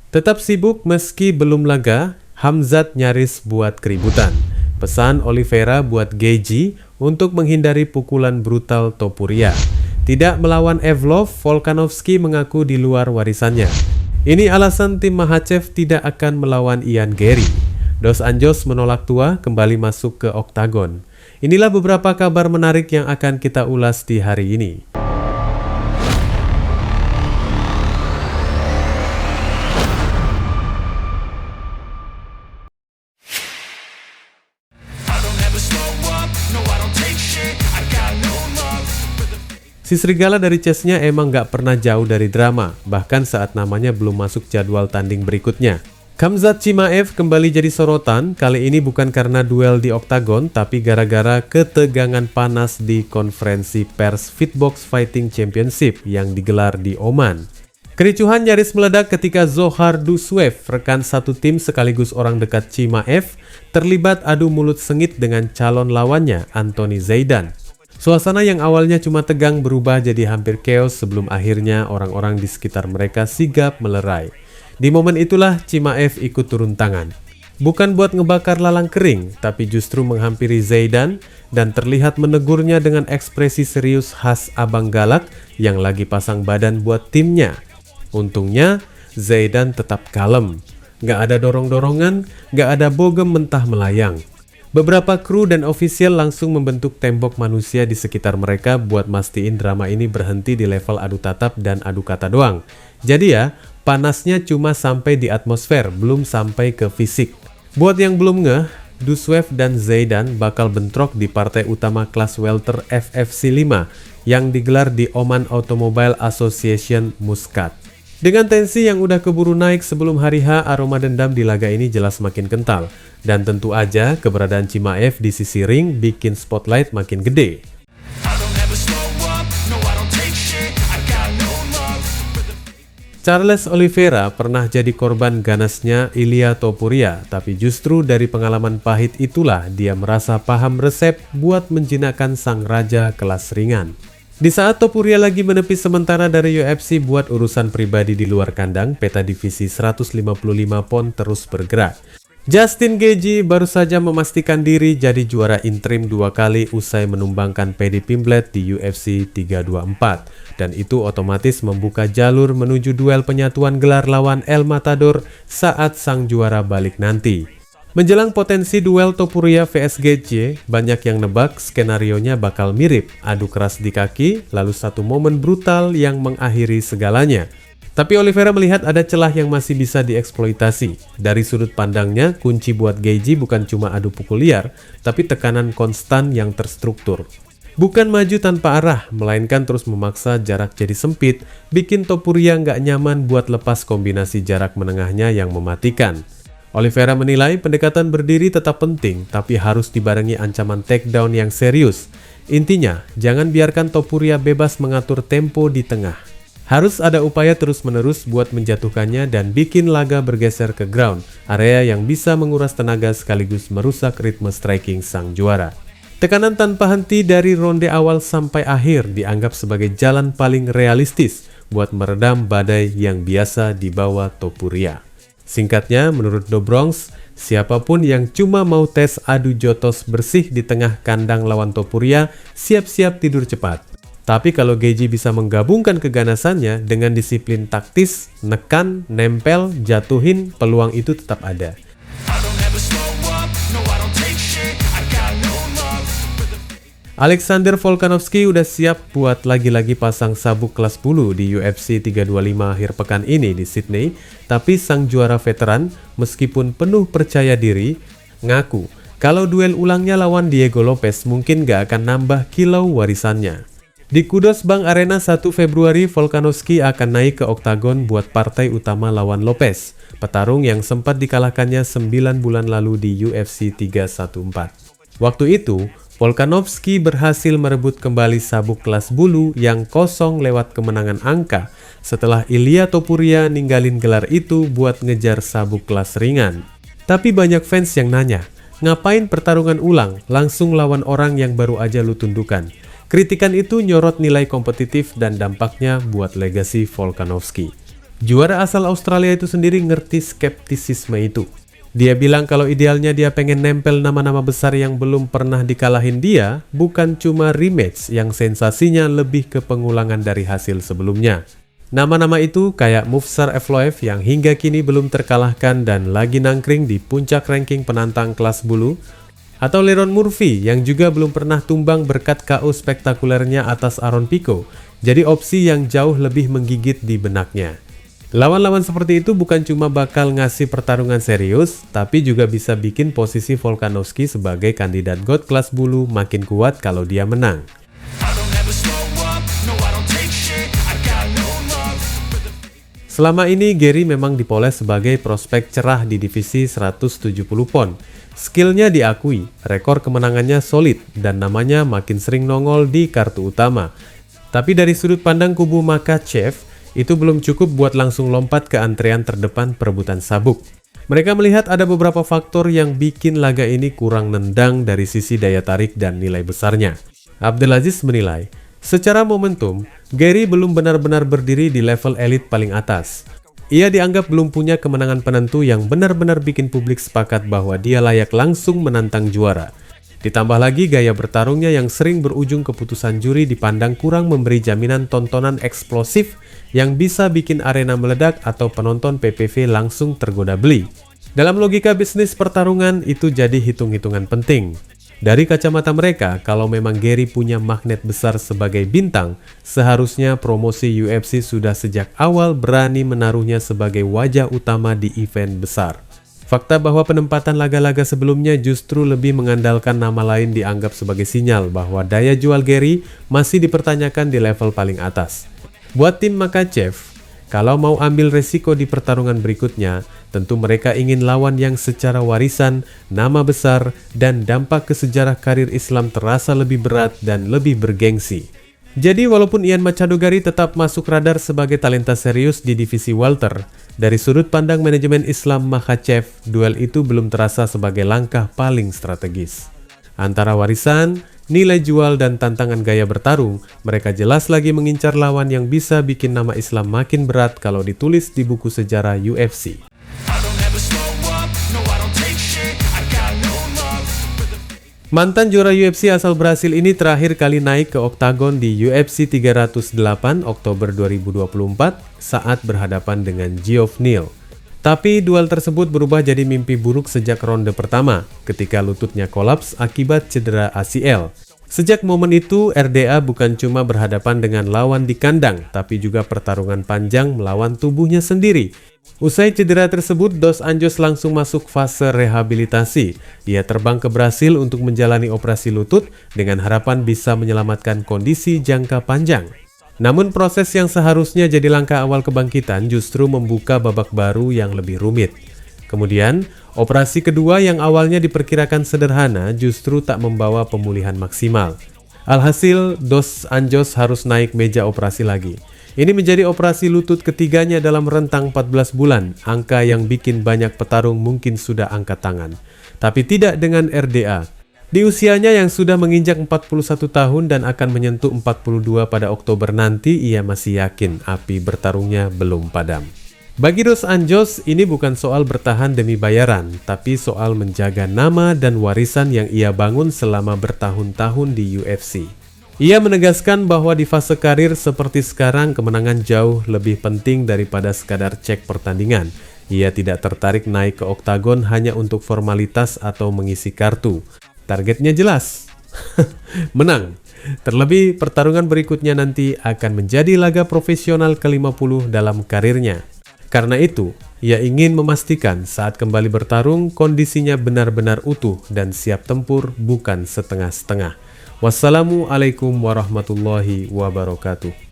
Tetap sibuk meski belum laga, Khamzat nyaris buat keributan. Pesan Oliveira buat Gaethje untuk menghindari pukulan brutal Topuria. Tidak melawan Evlov, Volkanovski mengaku di luar warisannya. Ini alasan tim Makhachev tidak akan melawan Ian Garry. Dos Anjos menolak tua kembali masuk ke oktagon. Inilah beberapa kabar menarik yang akan kita ulas di hari ini. Si Serigala dari chessnya emang gak pernah jauh dari drama, bahkan saat namanya belum masuk jadwal tanding berikutnya. Khamzat Chimaev kembali jadi sorotan, kali ini bukan karena duel di oktagon, tapi gara-gara ketegangan panas di konferensi pers Fitbox Fighting Championship yang digelar di Oman. Kericuhan nyaris meledak ketika Zohar Dushev, rekan satu tim sekaligus orang dekat Chimaev, terlibat adu mulut sengit dengan calon lawannya, Anthony Zaidan. Suasana yang awalnya cuma tegang berubah jadi hampir chaos sebelum akhirnya orang-orang di sekitar mereka sigap melerai. Di momen itulah Chimaev ikut turun tangan. Bukan buat ngebakar lalang kering, tapi justru menghampiri Zaidan dan terlihat menegurnya dengan ekspresi serius khas abang galak yang lagi pasang badan buat timnya. Untungnya Zaidan tetap kalem. Gak ada dorong-dorongan, gak ada bogem mentah melayang. Beberapa kru dan ofisial langsung membentuk tembok manusia di sekitar mereka buat mastiin drama ini berhenti di level adu tatap dan adu kata doang. Jadi ya, panasnya cuma sampai di atmosfer, belum sampai ke fisik. Buat yang belum ngeh, Dushev dan Zaidan bakal bentrok di partai utama kelas welter FFC 5 yang digelar di Oman Automobile Association Muscat. Dengan tensi yang udah keburu naik sebelum hari H, aroma dendam di laga ini jelas makin kental. Dan tentu aja keberadaan Chimaev di sisi ring bikin spotlight makin gede. Charles Oliveira pernah jadi korban ganasnya Ilia Topuria, tapi justru dari pengalaman pahit itulah dia merasa paham resep buat menjinakkan sang raja kelas ringan. Di saat Topuria lagi menepi sementara dari UFC buat urusan pribadi di luar kandang, peta divisi 155 pon terus bergerak. Justin Gaethje baru saja memastikan diri jadi juara interim 2 kali usai menumbangkan Paddy Pimblett di UFC 324. Dan itu otomatis membuka jalur menuju duel penyatuan gelar lawan El Matador saat sang juara balik nanti. Menjelang potensi duel Topuria vs Gaethje, banyak yang nebak skenarionya bakal mirip, adu keras di kaki, lalu satu momen brutal yang mengakhiri segalanya. Tapi Oliveira melihat ada celah yang masih bisa dieksploitasi. Dari sudut pandangnya, kunci buat Gaethje bukan cuma adu pukul liar, tapi tekanan konstan yang terstruktur. Bukan maju tanpa arah, melainkan terus memaksa jarak jadi sempit, bikin Topuria nggak nyaman buat lepas kombinasi jarak menengahnya yang mematikan. Oliveira menilai pendekatan berdiri tetap penting, tapi harus dibarengi ancaman takedown yang serius. Intinya, jangan biarkan Topuria bebas mengatur tempo di tengah. Harus ada upaya terus-menerus buat menjatuhkannya dan bikin laga bergeser ke ground, area yang bisa menguras tenaga sekaligus merusak ritme striking sang juara. Tekanan tanpa henti dari ronde awal sampai akhir dianggap sebagai jalan paling realistis buat meredam badai yang biasa dibawa Topuria. Singkatnya, menurut Do Bronx, siapapun yang cuma mau tes adu jotos bersih di tengah kandang lawan Topuria, siap-siap tidur cepat. Tapi kalau Gaethje bisa menggabungkan keganasannya dengan disiplin taktis, nekan, nempel, jatuhin, peluang itu tetap ada. Alexander Volkanovski udah siap buat lagi-lagi pasang sabuk kelas bulu di UFC 325 akhir pekan ini di Sydney, tapi sang juara veteran, meskipun penuh percaya diri, ngaku kalau duel ulangnya lawan Diego Lopez mungkin gak akan nambah kilau warisannya. Di Kudos Bank Arena 1 Februari, Volkanovski akan naik ke oktagon buat partai utama lawan Lopez, petarung yang sempat dikalahkannya 9 bulan lalu di UFC 314. Waktu itu, Volkanovski berhasil merebut kembali sabuk kelas bulu yang kosong lewat kemenangan angka setelah Ilia Topuria ninggalin gelar itu buat ngejar sabuk kelas ringan. Tapi banyak fans yang nanya, ngapain pertarungan ulang langsung lawan orang yang baru aja lu tundukan? Kritikan itu nyorot nilai kompetitif dan dampaknya buat legasi Volkanovski. Juara asal Australia itu sendiri ngerti skeptisisme itu. Dia bilang kalau idealnya dia pengen nempel nama-nama besar yang belum pernah dikalahin dia, bukan cuma rematch yang sensasinya lebih ke pengulangan dari hasil sebelumnya. Nama-nama itu kayak Movsar Evloev yang hingga kini belum terkalahkan dan lagi nangkring di puncak ranking penantang kelas bulu, atau Leron Murphy yang juga belum pernah tumbang berkat KO spektakulernya atas Aaron Pico, jadi opsi yang jauh lebih menggigit di benaknya. Lawan-lawan seperti itu bukan cuma bakal ngasih pertarungan serius, tapi juga bisa bikin posisi Volkanovski sebagai kandidat GOAT kelas bulu makin kuat kalau dia menang. Selama ini Gary memang dipoles sebagai prospek cerah di divisi 170 pon. Skillnya diakui, rekor kemenangannya solid, dan namanya makin sering nongol di kartu utama. Tapi dari sudut pandang kubu Makhachev, itu belum cukup buat langsung lompat ke antrean terdepan perebutan sabuk. Mereka melihat ada beberapa faktor yang bikin laga ini kurang nendang dari sisi daya tarik dan nilai besarnya. Abdelaziz menilai, secara momentum, Gary belum benar-benar berdiri di level elit paling atas. Ia dianggap belum punya kemenangan penentu yang benar-benar bikin publik sepakat bahwa dia layak langsung menantang juara. Ditambah lagi gaya bertarungnya yang sering berujung keputusan juri dipandang kurang memberi jaminan tontonan eksplosif yang bisa bikin arena meledak atau penonton PPV langsung tergoda beli. Dalam logika bisnis pertarungan itu jadi hitung-hitungan penting. Dari kacamata mereka, kalau memang Gary punya magnet besar sebagai bintang, seharusnya promosi UFC sudah sejak awal berani menaruhnya sebagai wajah utama di event besar. Fakta bahwa penempatan laga-laga sebelumnya justru lebih mengandalkan nama lain dianggap sebagai sinyal bahwa daya jual Gary masih dipertanyakan di level paling atas. Buat tim Makhachev, kalau mau ambil resiko di pertarungan berikutnya, tentu mereka ingin lawan yang secara warisan, nama besar, dan dampak ke sejarah karir Islam terasa lebih berat dan lebih bergengsi. Jadi walaupun Ian Machado Gary tetap masuk radar sebagai talenta serius di divisi welter, dari sudut pandang manajemen Islam Makhachev, duel itu belum terasa sebagai langkah paling strategis. Antara warisan, nilai jual, dan tantangan gaya bertarung, mereka jelas lagi mengincar lawan yang bisa bikin nama Islam makin berat kalau ditulis di buku sejarah UFC. Mantan juara UFC asal Brasil ini terakhir kali naik ke oktagon di UFC 308 Oktober 2024 saat berhadapan dengan Geoff Neal. Tapi duel tersebut berubah jadi mimpi buruk sejak ronde pertama ketika lututnya kolaps akibat cedera ACL. Sejak momen itu, RDA bukan cuma berhadapan dengan lawan di kandang, tapi juga pertarungan panjang melawan tubuhnya sendiri. Usai cedera tersebut, Dos Anjos langsung masuk fase rehabilitasi. Ia terbang ke Brasil untuk menjalani operasi lutut dengan harapan bisa menyelamatkan kondisi jangka panjang. Namun proses yang seharusnya jadi langkah awal kebangkitan justru membuka babak baru yang lebih rumit. Kemudian, operasi kedua yang awalnya diperkirakan sederhana justru tak membawa pemulihan maksimal. Alhasil, Dos Anjos harus naik meja operasi lagi. Ini menjadi operasi lutut ketiganya dalam rentang 14 bulan, angka yang bikin banyak petarung mungkin sudah angkat tangan. Tapi tidak dengan RDA. Di usianya yang sudah menginjak 41 tahun dan akan menyentuh 42 pada Oktober nanti, ia masih yakin api bertarungnya belum padam. Bagi Dos Anjos, ini bukan soal bertahan demi bayaran, tapi soal menjaga nama dan warisan yang ia bangun selama bertahun-tahun di UFC. Ia menegaskan bahwa di fase karir seperti sekarang, kemenangan jauh lebih penting daripada sekadar cek pertandingan. Ia tidak tertarik naik ke oktagon hanya untuk formalitas atau mengisi kartu. Targetnya jelas, menang. Terlebih, pertarungan berikutnya nanti akan menjadi laga profesional ke-50 dalam karirnya. Karena itu, ia ingin memastikan saat kembali bertarung, kondisinya benar-benar utuh dan siap tempur, bukan setengah-setengah. Wassalamualaikum warahmatullahi wabarakatuh.